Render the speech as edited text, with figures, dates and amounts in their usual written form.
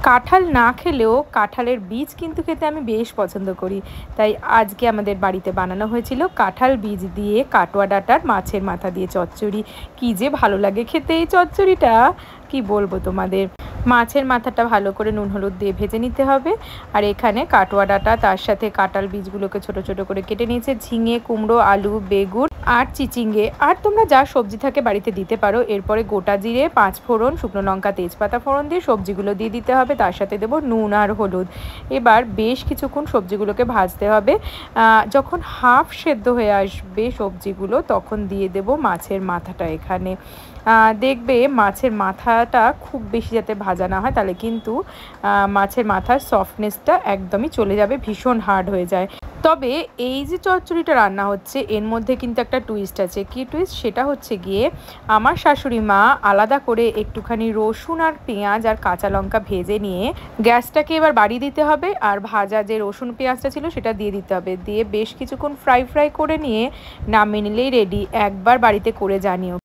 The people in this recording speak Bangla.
কাঁঠাল না খেলেও কাঁঠালের বীজ কিন্তু খেতে আমি বেশ পছন্দ করি। তাই আজকে আমাদের বাড়িতে বানানো হয়েছিল কাঁঠাল বীজ দিয়ে কাটোয়া ডাঁটার মাছের মাথা দিয়ে চচ্চড়ি। কী যে ভালো লাগে খেতে এই চচ্চড়িটা, কি বলবো তোমাদের। মাছের মাথাটা ভালো করে নুন হলুদ দিয়ে ভেজে নিতে হবে। আর এখানে কাটোয়া ডাঁটা, তার সাথে কাঁঠাল বীজগুলোকে ছোট ছোট করে কেটে নিয়েছে, ঝিঙে, কুমড়ো, আলু, বেগুন আর চিচিঙ্গে, আর তোমরা যা সবজি থাকে বাড়িতে দিতে পারো। এরপরে গোটা জিরে, 5 ফোড়ন, শুকনো লঙ্কা, তেজপাতা ফোড়ন দিয়ে সবজিগুলো দিয়ে দিতে হবে। তার সাথে দেবো নুন আর হলুদ। এবার বেশ কিছুক্ষণ সবজিগুলোকে ভাজতে হবে। যখন হাফ সেদ্ধ হয়ে আসবে সবজিগুলো, তখন দিয়ে দেব মাছের মাথাটা। এখানে দেখবে মাছের মাথাটা খুব বেশি যাতে ভাজা না হয়, তাহলে কিন্তু মাছের মাথার সফটনেসটা একদমই চলে যাবে, ভীষণ হার্ড হয়ে যায়। তবে এই যে চচ্চড়িটা রান্না হচ্ছে এর মধ্যে কিন্তু একটা টুইস্ট আছে। কি টুইস্ট? সেটা হচ্ছে গিয়ে আমার শাশুড়ি মা আলাদা করে একটুখানি রসুন আর পেঁয়াজ আর কাঁচা লঙ্কা ভেজে নিয়ে গ্যাসটাকে এবার বাড়িয়ে দিতে হবে, আর ভাজা যে রসুন পেঁয়াজটা ছিল সেটা দিয়ে দিতে হবে। দিয়ে বেশ কিছুক্ষণ ফ্রাই করে নিয়ে নামিয়ে নিলেই রেডি। একবার বাড়িতে করে জানিও